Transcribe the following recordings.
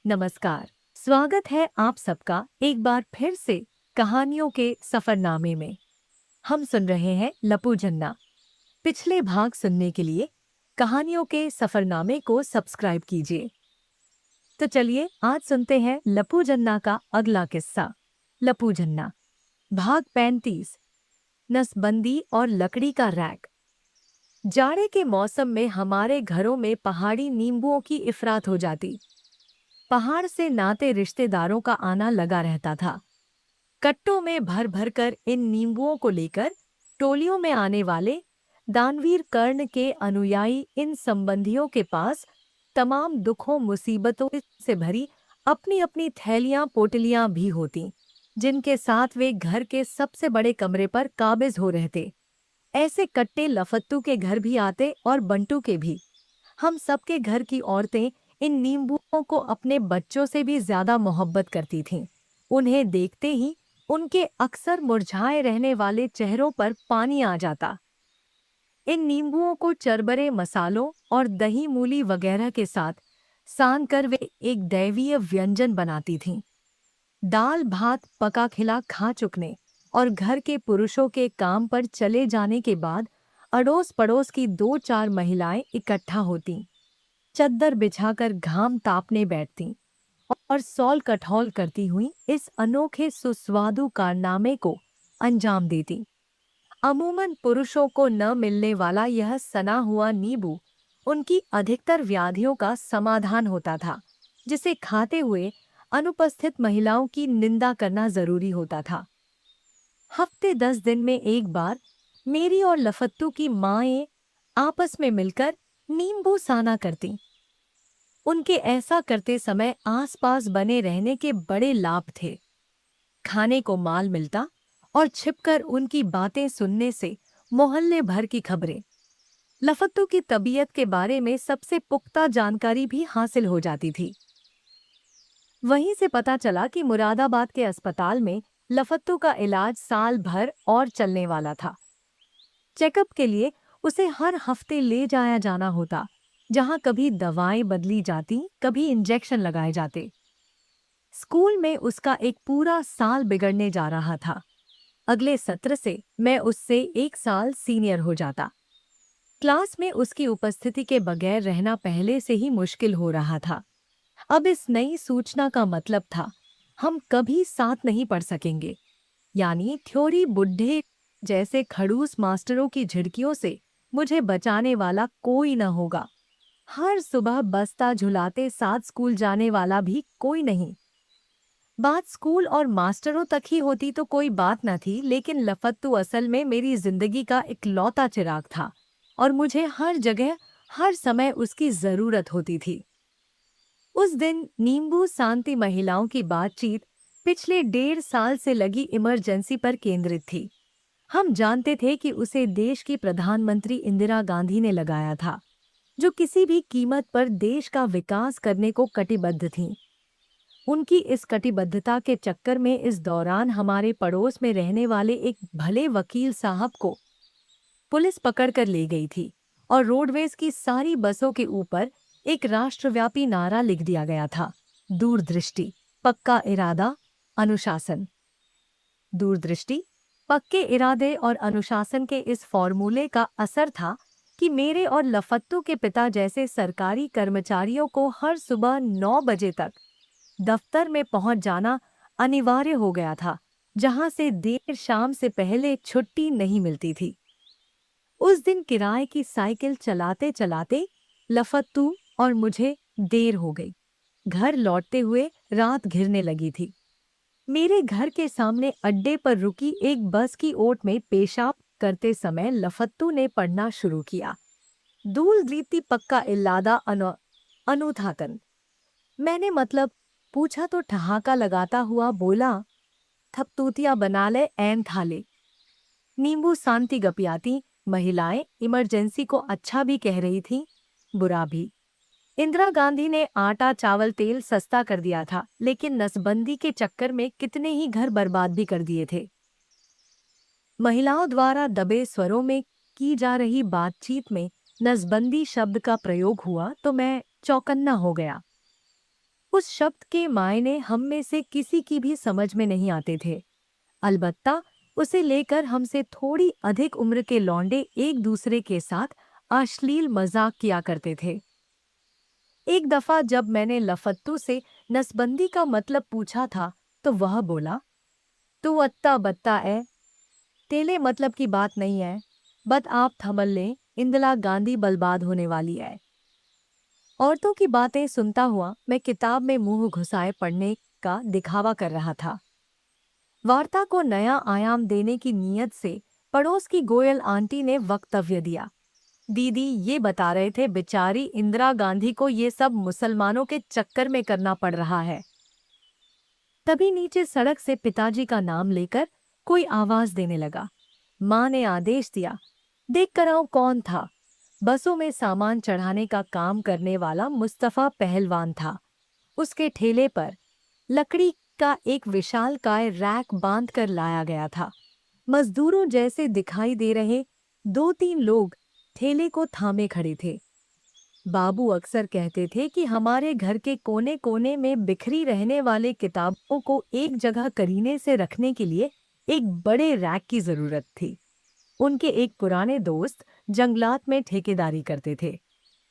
नमस्कार। स्वागत है आप सबका एक बार फिर से कहानियों के सफरनामे में। हम सुन रहे हैं लपू जन्ना। पिछले भाग सुनने के लिए कहानियों के सफरनामे को सब्सक्राइब कीजिए। तो चलिए आज सुनते हैं लपू जन्ना का अगला किस्सा। लपू जन्ना भाग 35। नसबंदी और लकड़ी का रैक। जाड़े के मौसम में हमारे घरों में पहाड़ी नींबुओं की इफरात हो जाती। पहाड़ से नाते रिश्तेदारों का आना लगा रहता था। कट्टों में भर भर कर इन नींबुओं को लेकर टोलियों में आने वाले दानवीर कर्ण के अनुयायी इन संबंधियों के पास तमाम दुखों मुसीबतों से भरी अपनी अपनी थैलियां पोटलियां भी होती, जिनके साथ वे घर के सबसे बड़े कमरे पर काबिज हो रहते। ऐसे कट्टे लफत्तू के घर भी आते और बंटू के भी। हम सबके घर की औरतें इन नींबुओं को अपने बच्चों से भी ज्यादा मोहब्बत करती थीं। उन्हें देखते ही उनके अक्सर मुरझाए रहने वाले चेहरों पर पानी आ जाता। इन नींबुओं को चरबरे मसालों और दही मूली वगैरह के साथ सान कर वे एक दैवीय व्यंजन बनाती थीं। दाल भात पका खिला खा चुकने और घर के पुरुषों के काम पर चले जाने के बाद अड़ोस पड़ोस की दो चार महिलाएं इकट्ठा होतीं। चद्दर बिछाकर घाम तापने बैठतीं और सौल कठौल करती हुई इस अनोखे सुस्वादु कारनामे को अंजाम देती। अमूमन पुरुषों को न मिलने वाला यह सना हुआ नींबू उनकी अधिकतर व्याधियों का समाधान होता था, जिसे खाते हुए अनुपस्थित महिलाओं की निंदा करना जरूरी होता था। हफ्ते 10 दिन में एक बार मेरी और लफत्तू की माएं आपस में मिलकर नींबू साना करती। उनके ऐसा करते समय आसपास बने रहने के बड़े लाभ थे। खाने को माल मिलता और छिपकर उनकी बातें सुनने से मोहल्ले भर की खबरें, लफत्तू की तबीयत के बारे में सबसे पुख्ता जानकारी भी हासिल हो जाती थी। वहीं से पता चला कि मुरादाबाद के अस्पताल में लफत्तू का इलाज साल भर और चलने वाला था। चेकअप के लिए उसे हर हफ्ते ले जाया जाना होता, जहां कभी दवाएं बदली जाती, कभी इंजेक्शन लगाए जाते। स्कूल में उसका एक पूरा साल बिगड़ने जा रहा था। अगले सत्र से मैं उससे एक साल सीनियर हो जाता। क्लास में उसकी उपस्थिति के बगैर रहना पहले से ही मुश्किल हो रहा था। अब इस नई सूचना का मतलब था, हम कभी साथ नहीं पढ़ सकेंगे। यानी थ्योरी बुड्ढे जैसे खड़ूस मास्टरों की झिड़कियों से मुझे बचाने वाला कोई न होगा। हर सुबह बस्ता झुलाते साथ स्कूल जाने वाला भी कोई नहीं। बात स्कूल और मास्टरों तक ही होती तो कोई बात न थी, लेकिन लफत्तू असल में मेरी जिंदगी का इकलौता चिराग था और मुझे हर जगह हर समय उसकी जरूरत होती थी। उस दिन नींबू शांति महिलाओं की बातचीत पिछले 1.5 साल से लगी इमरजेंसी पर केंद्रित थी। हम जानते थे कि उसे देश की प्रधानमंत्री इंदिरा गांधी ने लगाया था, जो किसी भी कीमत पर देश का विकास करने को कटिबद्ध थीं। उनकी इस कटिबद्धता के चक्कर में इस दौरान हमारे पड़ोस में रहने वाले एक भले वकील साहब को पुलिस पकड़ कर ले गई थी और रोडवेज की सारी बसों के ऊपर एक राष्ट्रव्यापी नारा लिख दिया गया था, दूरदृष्टि, पक्का इरादा, अनुशासन। दूरदृष्टि, पक्के इरादे और अनुशासन के इस फॉर्मूले का असर था कि मेरे और लफत्तू के पिता जैसे सरकारी कर्मचारियों को हर सुबह 9 बजे तक दफ्तर में पहुंच जाना अनिवार्य हो गया था, जहां से देर शाम से पहले छुट्टी नहीं मिलती थी। उस दिन किराए की साइकिल चलाते चलाते लफत्तू और मुझे देर हो गई। घर लौटते हुए रात घिरने लगी थी। मेरे घर के सामने अड्डे पर रुकी एक बस की ओट में पेशाब करते समय लफत्तू ने पढ़ना शुरू किया, दूल द्लीती पक्का इल्लादा अनुथाकन। मैंने मतलब पूछा तो ठहाका लगाता हुआ बोला, थपतूतिया बना ले ऐन थाले। नींबू शांति गपियाती महिलाएं इमरजेंसी को अच्छा भी कह रही थीं, बुरा भी। इंदिरा गांधी ने आटा चावल तेल सस्ता कर दिया था, लेकिन नसबंदी के चक्कर में कितने ही घर बर्बाद भी कर दिए थे। महिलाओं द्वारा दबे स्वरों में की जा रही बातचीत में नसबंदी शब्द का प्रयोग हुआ तो मैं चौकन्ना हो गया। उस शब्द के मायने हम में से किसी की भी समझ में नहीं आते थे। अलबत्ता उसे लेकर हमसे थोड़ी अधिक उम्र के लौंडे एक दूसरे के साथ अश्लील मजाक किया करते थे। एक दफा जब मैंने लफत्तू से नसबंदी का मतलब पूछा था, तो वह बोला, तू अत्ता बत्ता है, तेले मतलब की बात नहीं है। बत आप थमल लें, इंदिरा गांधी बर्बाद होने वाली है। औरतों की बातें सुनता हुआ मैं किताब में मुंह घुसाए पढ़ने का दिखावा कर रहा था। वार्ता को नया आयाम देने की नीयत से पड़ोस की गोयल आंटी ने वक्तव्य दिया। दीदी ये बता रहे थे बेचारी इंदिरा गांधी को ये सब मुसलमानों के चक्कर में करना पड़ रहा है। तभी नीचे सड़क से पिताजी का नाम लेकर कोई आवाज देने लगा। माँ ने आदेश दिया, देख कर आओ कौन था। बसों में सामान चढ़ाने का काम करने वाला मुस्तफा पहलवान था। उसके ठेले पर लकड़ी का एक विशालकाय रैक बांध कर लाया गया था। मजदूरों जैसे दिखाई दे रहे दो तीन लोग ठेले को थामे खड़े थे। बाबू अक्सर कहते थे कि हमारे घर के कोने कोने में बिखरी रहने वाले किताबों को एक जगह करीने से रखने के लिए एक बड़े रैक की जरूरत थी। उनके एक पुराने दोस्त जंगलात में ठेकेदारी करते थे।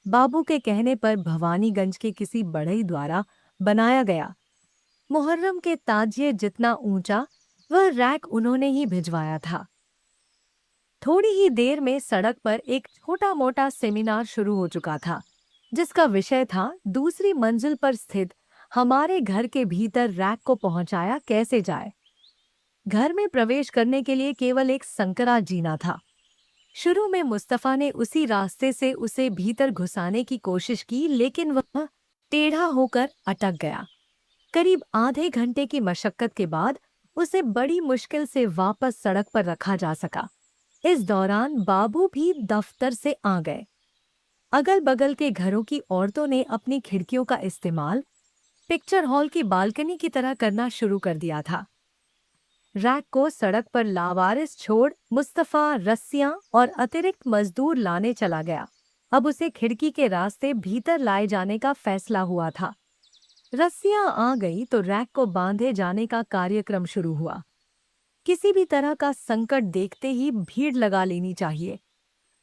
बाबू के कहने पर भवानीगंज के किसी बढ़ई द्वारा बनाया गया मुहर्रम के ताजिए जितना ऊंचा वह रैक उन्होंने ही भिजवाया था। थोड़ी ही देर में सड़क पर एक छोटा मोटा सेमिनार शुरू हो चुका था, जिसका विषय था दूसरी मंजिल पर स्थित हमारे घर के भीतर रैक को पहुंचाया कैसे जाए। घर में प्रवेश करने के लिए केवल एक संकरा जीना था। शुरू में मुस्तफा ने उसी रास्ते से उसे भीतर घुसाने की कोशिश की, लेकिन वह टेढ़ा होकर अटक गया। करीब आधे घंटे की मशक्कत के बाद उसे बड़ी मुश्किल से वापस सड़क पर रखा जा सका। इस दौरान बाबू भी दफ्तर से आ गए। अगल बगल के घरों की औरतों ने अपनी खिड़कियों का इस्तेमाल पिक्चर हॉल की बालकनी की तरह करना शुरू कर दिया था। रैक को सड़क पर लावारिस छोड़ मुस्तफा रस्सियां और अतिरिक्त मजदूर लाने चला गया। अब उसे खिड़की के रास्ते भीतर लाए जाने का फैसला हुआ था। रस्सियां आ गई तो रैक को बांधे जाने का कार्यक्रम शुरू हुआ। किसी भी तरह का संकट देखते ही भीड़ लगा लेनी चाहिए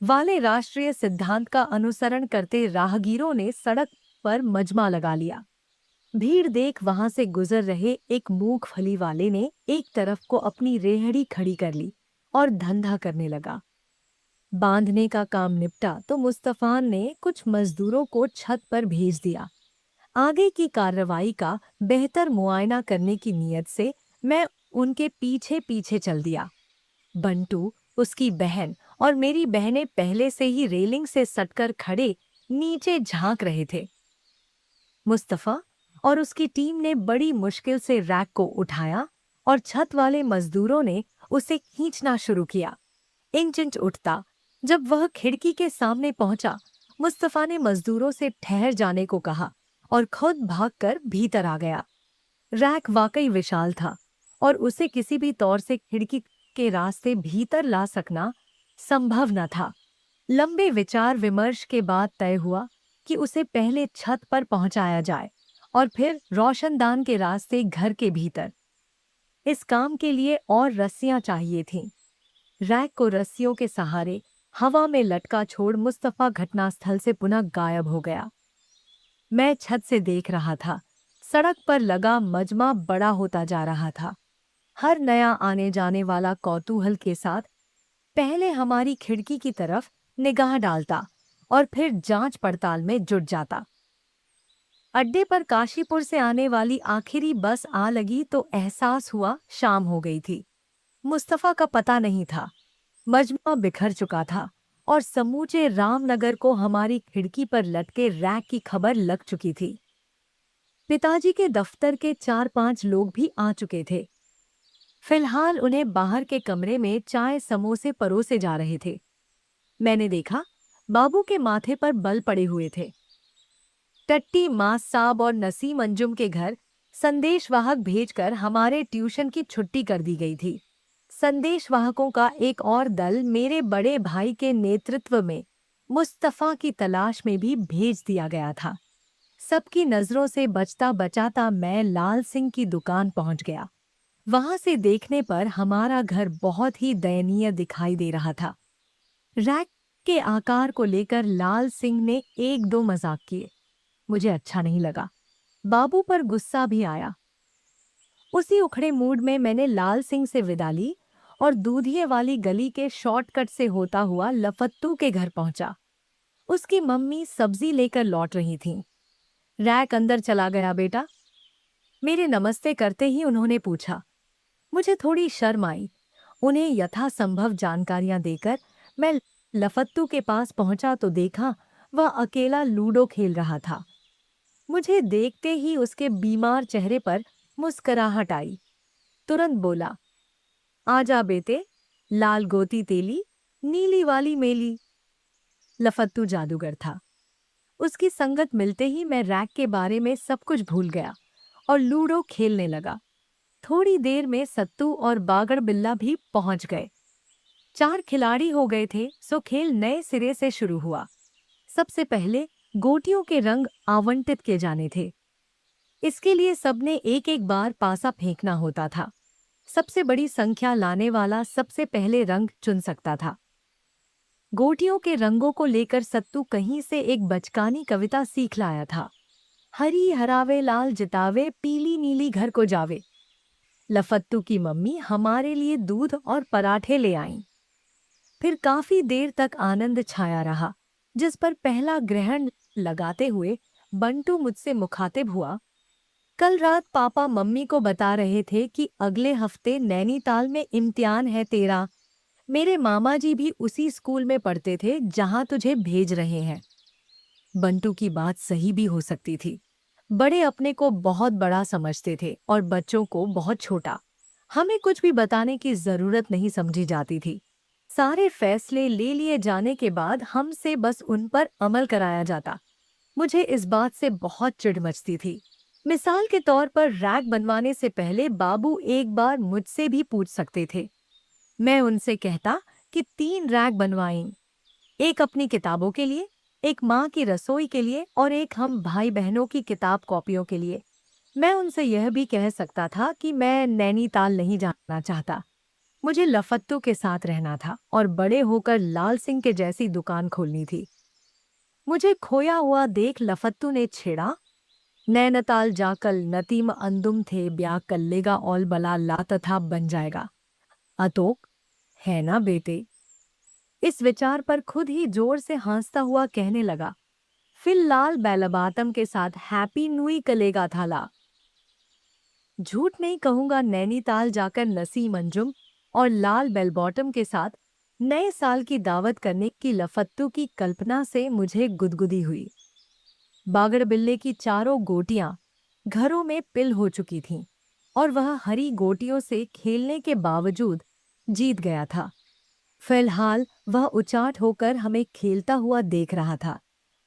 वाले राष्ट्रीय सिद्धांत का अनुसरण करते राहगीरों ने सड़क पर मजमा लगा लिया। भीड़ देख वहां से गुजर रहे एक मूंगफली वाले ने एक तरफ को अपनी रेहड़ी खड़ी कर ली और धंधा करने लगा। बांधने का काम निपटा तो मुस्तफान ने कुछ मजदूरों को छत पर भेज दिया। आगे की कार्रवाई का बेहतर मुआयना करने की नीयत से मैं उनके पीछे पीछे चल दिया। बंटू, उसकी बहन और मेरी बहनें पहले से ही रेलिंग से सटकर खड़े नीचे झांक रहे थे। मुस्तफा और उसकी टीम ने बड़ी मुश्किल से रैक को उठाया और छत वाले मजदूरों ने उसे खींचना शुरू किया। इंच इंच उठता। जब वह खिड़की के सामने पहुंचा, मुस्तफा ने मजदूरों से ठहर जाने को कहा और खुद भागकर भीतर आ गया। रैक वाकई विशाल था और उसे किसी भी तौर से खिड़की के रास्ते भीतर ला सकना संभव न था। लंबे विचार विमर्श के बाद तय हुआ कि उसे पहले छत पर पहुंचाया जाए और फिर रोशनदान के रास्ते घर के भीतर। इस काम के लिए और रस्सियां चाहिए थीं। रैक को रस्सियों के सहारे हवा में लटका छोड़ मुस्तफा घटनास्थल से पुनः गायब हो गया। मैं छत से देख रहा था। सड़क पर लगा मजमा बड़ा होता जा रहा था। हर नया आने जाने वाला कौतूहल के साथ पहले हमारी खिड़की की तरफ निगाह डालता और फिर जांच पड़ताल में जुट जाता। अड्डे पर काशीपुर से आने वाली आखिरी बस आ लगी तो एहसास हुआ शाम हो गई थी। मुस्तफा का पता नहीं था। मजमा बिखर चुका था और समूचे रामनगर को हमारी खिड़की पर लटके रैक की खबर लग चुकी थी। पिताजी के दफ्तर के 4-5 लोग भी आ चुके थे। फिलहाल उन्हें बाहर के कमरे में चाय समोसे परोसे जा रहे थे। मैंने देखा बाबू के माथे पर बल पड़े हुए थे। टट्टी मास साहब और नसीम अंजुम के घर संदेशवाहक भेजकर हमारे ट्यूशन की छुट्टी कर दी गई थी। संदेशवाहकों का एक और दल मेरे बड़े भाई के नेतृत्व में मुस्तफा की तलाश में भी भेज दिया गया था। सबकी नजरों से बचता बचाता मैं लाल सिंह की दुकान पहुंच गया। वहां से देखने पर हमारा घर बहुत ही दयनीय दिखाई दे रहा था। रैक के आकार को लेकर लाल सिंह ने एक दो मजाक किए। मुझे अच्छा नहीं लगा। बाबू पर गुस्सा भी आया। उसी उखड़े मूड में मैंने लाल सिंह से विदा ली और दूधिये वाली गली के शॉर्टकट से होता हुआ लफत्तू के घर पहुंचा। उसकी मम्मी सब्जी लेकर लौट रही थीं। रैक अंदर चला गया बेटा? मेरे नमस्ते करते ही उन्होंने पूछा। मुझे थोड़ी शर्म आई। उन्हें यथासंभव जानकारियां देकर मैं लफत्तू के पास पहुंचा तो देखा वह अकेला लूडो खेल रहा था। मुझे देखते ही उसके बीमार चेहरे पर मुस्कुराहट आई। तुरंत बोला, आजा बेटे, लाल गोती तेली, नीली वाली मेली। लफत्तू जादूगर था। उसकी संगत मिलते ही मैं रैक के बारे में सब कुछ भूल गया और लूडो खेलने लगा। थोड़ी देर में सत्तू और बागड़ बिल्ला भी पहुंच गए। 4 खिलाड़ी हो गए थे, सो खेल नए सिरे से शुरू हुआ। सबसे पहले गोटियों के रंग आवंटित किए जाने थे। इसके लिए सबने एक एक बार पासा फेंकना होता था। सबसे बड़ी संख्या लाने वाला सबसे पहले रंग चुन सकता था। गोटियों के रंगों को लेकर सत्तू कहीं से एक बचकानी कविता सीख लाया था। हरी हरावे लाल जितावे, पीली नीली घर को जावे। लफत्तू की मम्मी हमारे लिए दूध और पराठे ले आईं। फिर काफी देर तक आनंद छाया रहा, जिस पर पहला ग्रहण लगाते हुए बंटू मुझसे मुखातिब हुआ। कल रात पापा मम्मी को बता रहे थे कि अगले हफ्ते नैनीताल में इम्तिहान है तेरा। मेरे मामा जी भी उसी स्कूल में पढ़ते थे जहां तुझे भेज रहे हैं। बंटू की बात सही भी हो सकती थी। बड़े अपने को बहुत बड़ा समझते थे और बच्चों को बहुत छोटा। हमें कुछ भी बताने की जरूरत नहीं समझी जाती थी। सारे फैसले ले लिए जाने के बाद हमसे बस उन पर अमल कराया जाता। मुझे इस बात से बहुत चिढ़ मचती थी। मिसाल के तौर पर रैक बनवाने से पहले बाबू एक बार मुझसे भी पूछ सकते थे। मैं उनसे कहता कि 3 रैक बनवाएं, एक अपनी किताबों के लिए, एक माँ की रसोई के लिए और एक हम भाई बहनों की किताब कॉपियों के लिए। मैं उनसे यह भी कह सकता था कि मैं नैनीताल नहीं जाना चाहता। मुझे लफत्तू के साथ रहना था और बड़े होकर लाल सिंह के जैसी दुकान खोलनी थी। मुझे खोया हुआ देख लफत्तू ने छेड़ा, नैनीताल जाकल नतीम अंदुम थे ब्याह कल्लेगा औल बला ला तथा बन जाएगा। अतोक है ना बेटे? इस विचार पर खुद ही जोर से हंसता हुआ कहने लगा, फिर लाल बैलबातम के साथ हैप्पी नुई कलेगा था ला। झूठ नहीं कहूंगा, नैनीताल जाकर नसीम अंजुम और लाल बेल बॉटम के साथ नए साल की दावत करने की लफत्तू की कल्पना से मुझे गुदगुदी हुई। बागड़ बिल्ले की चारों गोटियां घरों में पिल हो चुकी थीं और वह हरी गोटियों से खेलने के बावजूद जीत गया था। फिलहाल वह उचाट होकर हमें खेलता हुआ देख रहा था।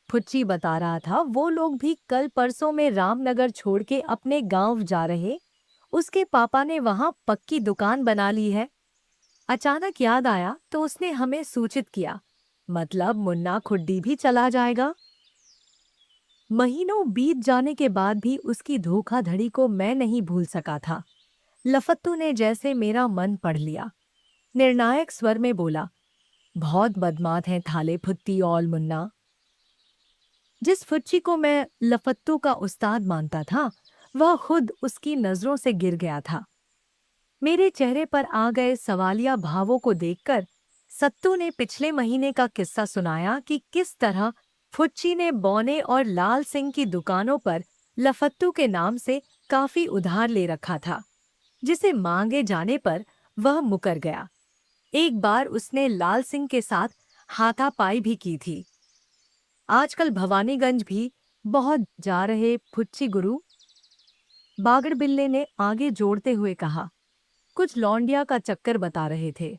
फुच्ची बता रहा था वो लोग भी कल परसों में रामनगर छोड़ के अपने गांव जा रहे। उसके पापा ने वहां पक्की दुकान बना ली है। अचानक याद आया तो उसने हमें सूचित किया, मतलब मुन्ना खुड्डी भी चला जाएगा। महीनों बीत जाने के बाद भी उसकी धोखाधड़ी को मैं नहीं भूल सका था। लफत्तू ने जैसे मेरा मन पढ़ लिया। निर्णायक स्वर में बोला, बहुत बदमाश है थाले फुत्ती और मुन्ना। जिस फुच्ची को मैं लफत्तू का उस्ताद मानता था, वह खुद उसकी नजरों से गिर गया था। मेरे चेहरे पर आ गए सवालिया भावों को देखकर सत्तू ने पिछले महीने का किस्सा सुनाया कि किस तरह फुच्ची ने बौने और लाल सिंह की दुकानों पर लफत्तू के नाम से काफी उधार ले रखा था, जिसे मांगे जाने पर वह मुकर गया। एक बार उसने लाल सिंह के साथ हाथापाई भी की थी। आजकल भवानीगंज भी बहुत जा रहे फुच्ची गुरु, बागड़ बिल्ले ने आगे जोड़ते हुए कहा। कुछ लौंडिया का चक्कर बता रहे थे।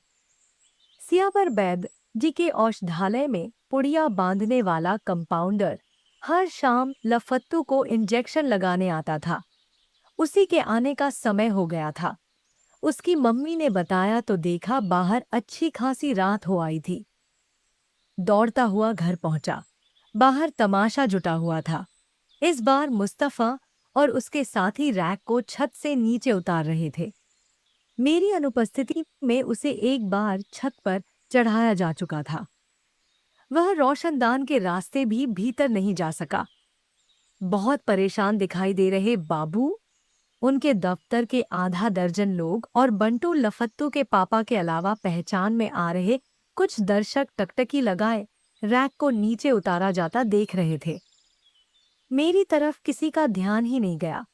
सियावर बैद जी के औषधालय में पुड़िया बांधने वाला कंपाउंडर हर शाम लफत्तू को इंजेक्शन लगाने आता था। उसी के आने का समय हो गया था। उसकी मम्मी ने बताया तो देखा बाहर अच्छी खासी रात हो आई थी। दौड़ता हुआ घर पहुंचा। बाहर तमाशा जुटा हुआ था। इस बार मुस्तफा और उसके साथी रैक को छत से नीचे उतार रहे थे। मेरी अनुपस्थिति में उसे एक बार छत पर चढ़ाया जा चुका था। वह रोशनदान के रास्ते भी भीतर नहीं जा सका। बहुत परेशान दिखाई दे रहे बाबू, उनके दफ्तर के आधा दर्जन लोग और बंटू लफत्तू के पापा के अलावा पहचान में आ रहे कुछ दर्शक टकटकी लगाए रैक को नीचे उतारा जाता देख रहे थे। मेरी तरफ किसी का ध्यान ही नहीं गया।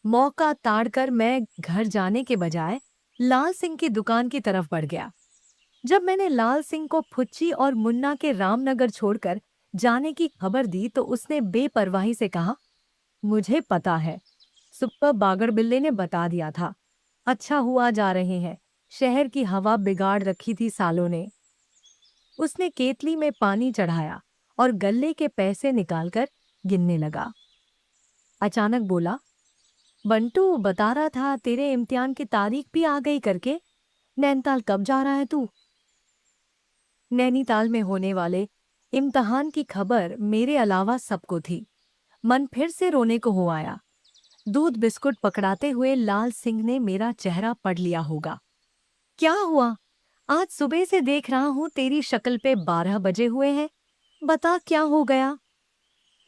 मौका ताड़कर मैं घर जाने के बजाय लाल सिंह की दुकान की तरफ बढ़ गया। जब मैंने लाल सिंह को फुच्ची और मुन्ना के रामनगर छोड़कर जाने की खबर दी तो उसने बेपरवाही से कहा, मुझे पता है, सुबह बागड़ बिल्ले ने बता दिया था। अच्छा हुआ जा रहे हैं, शहर की हवा बिगाड़ रखी थी सालों ने। उसने केतली में पानी चढ़ाया और गल्ले के पैसे निकालकर गिनने लगा। अचानक बोला, बंटू बता रहा था तेरे इम्तिहान की तारीख भी आ गई करके। नैनीताल कब जा रहा है तू? नैनीताल में होने वाले इम्तिहान की खबर मेरे अलावा सबको थी। मन फिर से रोने को हो आया। दूध बिस्कुट पकड़ाते हुए लाल सिंह ने मेरा चेहरा पढ़ लिया होगा। क्या हुआ? आज सुबह से देख रहा हूं तेरी शक्ल पे 12 बजे हुए हैं। बता क्या हो गया?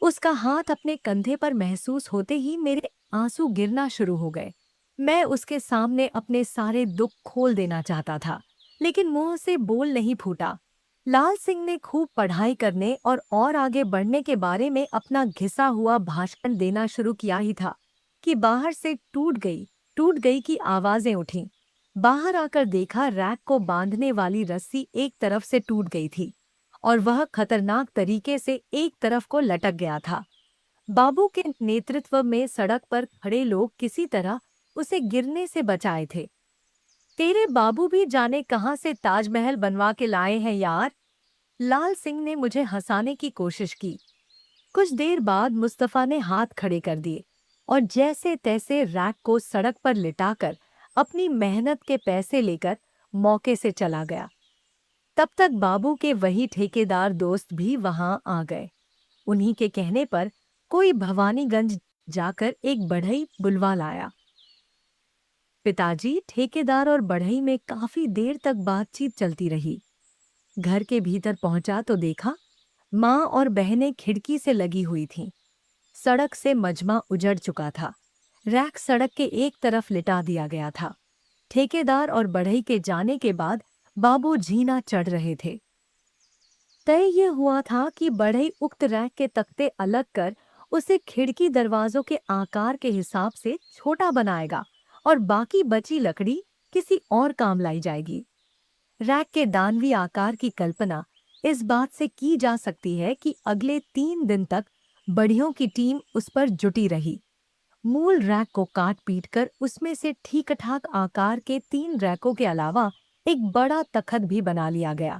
उसका हाथ अपने कंधे पर महसूस होते ही मेरे आंसू गिरना शुरू हो गए। मैं उसके सामने अपने सारे दुख खोल देना चाहता था, लेकिन मुंह से बोल नहीं फूटा। लाल सिंह ने खूब पढ़ाई करने और आगे बढ़ने के बारे में अपना घिसा हुआ भाषण देना शुरू किया ही था कि बाहर से टूट गई की आवाजें उठीं। बाहर आकर देखा, रैक को बांधने वाली रस्सी एक तरफ से टूट गई थी और वह खतरनाक तरीके से एक तरफ को लटक गया था। बाबू के नेतृत्व में सड़क पर खड़े लोग किसी तरह उसे गिरने से बचाए थे। तेरे बाबू भी जाने कहां से ताजमहल बनवा के लाए हैं यार। लाल सिंह ने मुझे हंसाने की कोशिश की। कुछ देर बाद मुस्तफा ने हाथ खड़े कर दिए और जैसे तैसे रैक को सड़क पर लिटाकर अपनी मेहनत के पैसे लेकर मौके से चला गया। तब तक बाबू के वही ठेकेदार दोस्त भी वहां आ गए। उन्हीं के कहने पर कोई भवानीगंज जाकर एक बढ़ई बुलवा लाया। पिताजी, ठेकेदार और बढ़ई में काफी देर तक बातचीत चलती रही। घर के भीतर पहुंचा तो देखा, माँ और बहनें खिड़की से लगी हुई थीं। सड़क से मजमा उजड़ चुका था। रैक सड़क के एक तरफ लिटा दिया गया था। ठेकेदार और बढ़ई के जाने के बाद बाबू झीना चढ़ रहे थे। तय ये हुआ था कि बढ़ई उक्त रैक के तख्ते अलग कर उसे खिड़की दरवाजों के आकार के हिसाब से छोटा बनाएगा और बाकी बची लकड़ी किसी और काम लाई जाएगी। रैक के दानवी आकार की कल्पना इस बात से की जा सकती है कि अगले 3 दिन तक बढ़ियों की टीम उस पर जुटी रही। मूल रैक को काट पीट कर उसमें से ठीक ठाक आकार के 3 रैकों के अलावा एक बड़ा तखत भी बना लिया गया।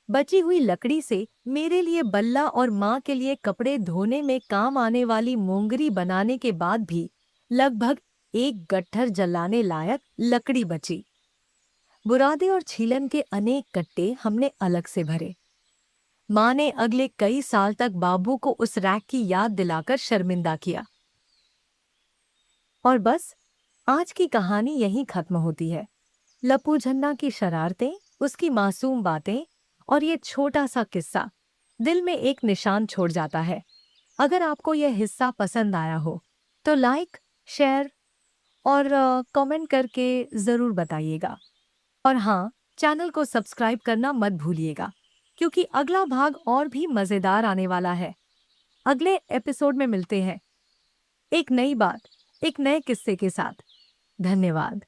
बची हुई लकड़ी से मेरे लिए बल्ला और माँ के लिए कपड़े धोने में काम आने वाली मोंगरी बनाने के बाद भी लगभग एक गट्ठर जलाने लायक लकड़ी बची। बुरादे और छीलन के अनेक कट्टे हमने अलग से भरे। माँ ने अगले कई साल तक बाबू को उस रैक की याद दिलाकर शर्मिंदा किया। और बस, आज की कहानी यहीं खत्म होती है। लपू झन्ना की शरारतें, उसकी मासूम बातें और ये छोटा सा किस्सा दिल में एक निशान छोड़ जाता है। अगर आपको यह हिस्सा पसंद आया हो तो लाइक, शेयर और कमेंट करके ज़रूर बताइएगा। और हाँ, चैनल को सब्सक्राइब करना मत भूलिएगा, क्योंकि अगला भाग और भी मज़ेदार आने वाला है। अगले एपिसोड में मिलते हैं एक नई बात, एक नए किस्से के साथ। धन्यवाद।